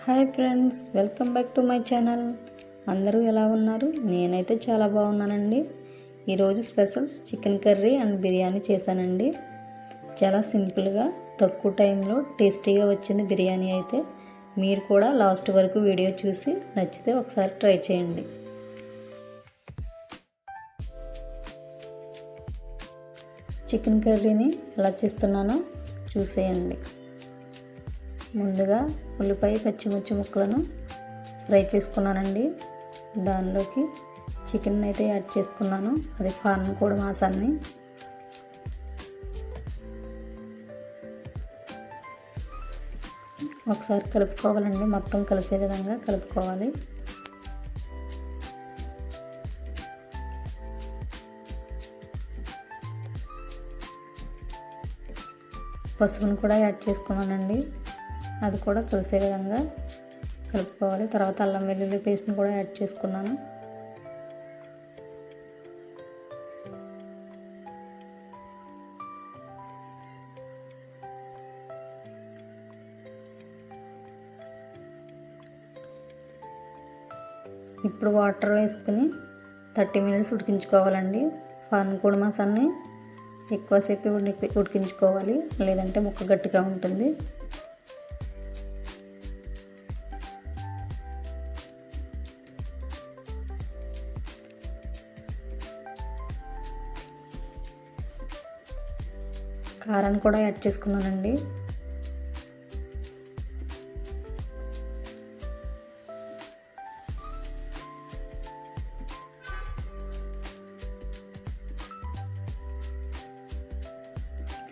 Hi friends, welcome back to my channel. అందరూ ఎలా ఉన్నారు? నేనైతే చాలా బాగున్నానండి. ఈరోజు specials chicken curry and biryani చేశానండి. చాలా సింపుల్గా తక్కువ టైంలో టేస్టీగా వచ్చింది బిర్యానీ. అయితే మీరు కూడా లాస్ట్ వరకు వీడియో చూసి నచ్చితే ఒకసారి ట్రై చేయండి. చికెన్ కర్రీని ఎలా చేస్తున్నానో చూసేయండి. ముందుగా ఉల్లిపాయ పచ్చిమిర్చి ముక్కలను ఫ్రై చేసుకున్నానండి. దానిలోకి చికెన్ అయితే యాడ్ చేసుకున్నాను, అది ఫారం కోడి మాంసాన్ని. ఒకసారి కలుపుకోవాలండి, మొత్తం కలిసే విధంగా కలుపుకోవాలి. పసుపును కూడా యాడ్ చేసుకున్నానండి, అది కూడా కలిసే విధంగా కలుపుకోవాలి. తర్వాత అల్లం వెల్లుల్లి పేస్ట్ని కూడా యాడ్ చేసుకున్నాను. ఇప్పుడు వాటర్ వేసుకుని 30 మినిట్స్ ఉడికించుకోవాలండి. ఫారం కోడి మాంసాన్ని ఎక్కువసేపు ఉడికించుకోవాలి, లేదంటే ముక్క గట్టిగా ఉంటుంది. కారాన్ని కూడా యాడ్ చేసుకున్నానండి.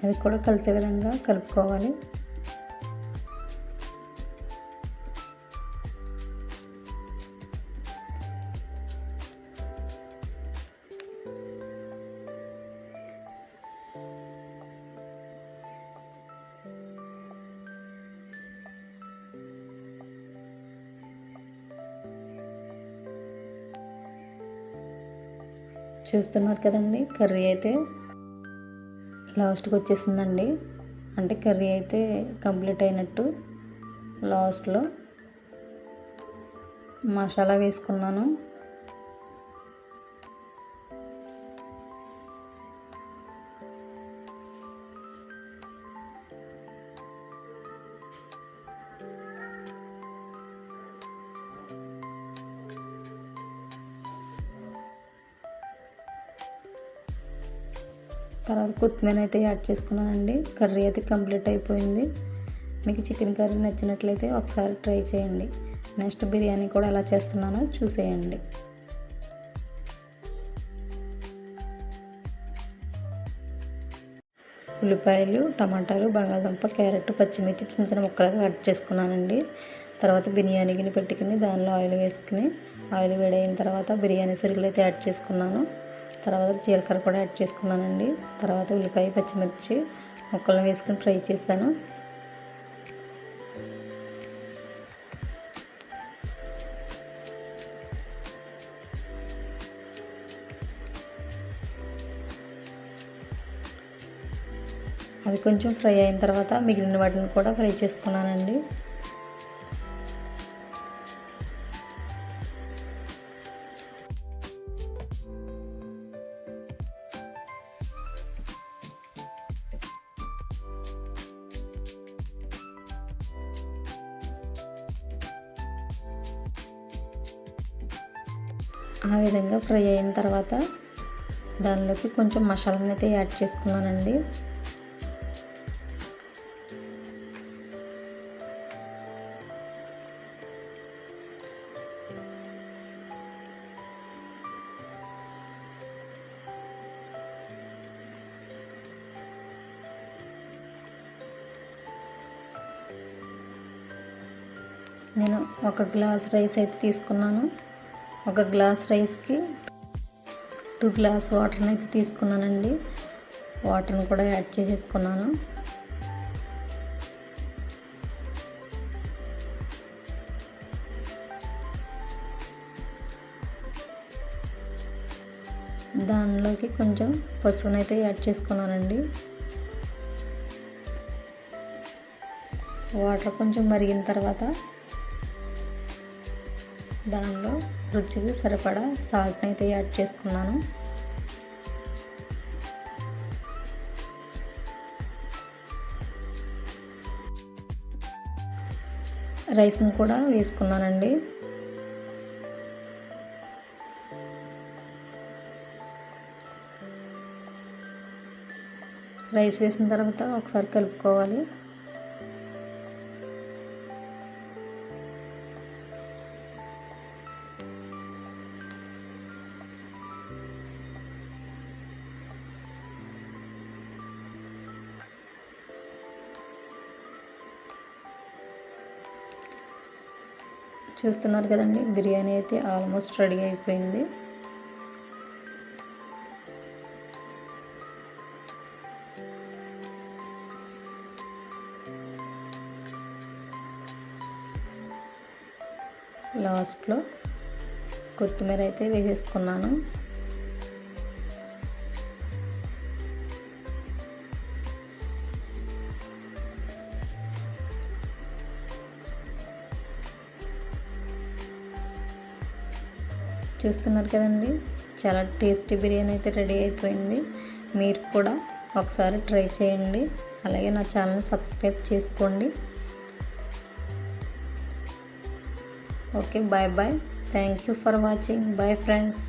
అది కూడా కలిసే విధంగా కలుపుకోవాలి. చూస్తున్నారు కదండి, కర్రీ అయితే లాస్ట్కి వచ్చేసిందండి. అంటే కర్రీ అయితే కంప్లీట్ అయినట్టు. లాస్ట్లో మసాలా వేసుకున్నాను. తర్వాత కొత్తిమీర అయితే యాడ్ చేసుకున్నానండి. కర్రీ అయితే కంప్లీట్ అయిపోయింది. మీకు చికెన్ కర్రీ నచ్చినట్లయితే ఒకసారి ట్రై చేయండి. నెక్స్ట్ బిర్యానీ కూడా ఎలా చేస్తున్నానో చూసేయండి. ఉల్లిపాయలు, టమాటాలు, బంగాళదుంప, క్యారెట్, పచ్చిమిర్చి చిన్న చిన్న ముక్కలుగా కట్ చేసుకున్నానండి. తర్వాత బిర్యానీ గిన్నె పెట్టుకుని దానిలో ఆయిల్ వేసుకుని, ఆయిల్ వేడైన తర్వాత బిర్యానీ సరుకులు అయితే యాడ్ చేసుకున్నాను. తర్వాత జీలకర్ర కూడా యాడ్ చేసుకున్నానండి. తర్వాత ఉల్లిపాయ పచ్చిమిర్చి ముక్కలను వేసుకుని ఫ్రై చేశాను. అవి కొంచెం ఫ్రై అయిన తర్వాత మిగిలిన వాటిని కూడా ఫ్రై చేసుకున్నానండి. ఆ విధంగా ఫ్రై అయిన తర్వాత దానిలోకి కొంచెం మసాలాని అయితే యాడ్ చేసుకున్నానండి. నేను 1 గ్లాస్ రైస్ అయితే తీసుకున్నాను. 1 గ్లాస్ రైస్కి 2 గ్లాస్ వాటర్ని అయితే తీసుకున్నానండి. వాటర్ని కూడా యాడ్ చేసేసుకున్నాను. దానిలోకి కొంచెం పసుపునైతే యాడ్ చేసుకున్నానండి. వాటర్ కొంచెం మరిగిన తర్వాత దానిలో రుచికి సరిపడా సాల్ట్ని అయితే యాడ్ చేసుకున్నాను. రైస్ని కూడా వేసుకున్నానండి. రైస్ వేసిన తర్వాత ఒకసారి కలుపుకోవాలి. చూస్తున్నారు కదండి, బిర్యానీ అయితే ఆల్మోస్ట్ రెడీ అయిపోయింది. లాస్ట్లో కొత్తిమీర అయితే వేసేసుకున్నాను. చూస్తున్నారు కదండి, చాలా టేస్టీ బిర్యానీ అయితే రెడీ అయిపోయింది. మీరు కూడా ఒకసారి ట్రై చేయండి. అలాగే నా ఛానల్ని సబ్స్క్రైబ్ చేసుకోండి. Okay, bye bye. Thank you for watching. Bye friends.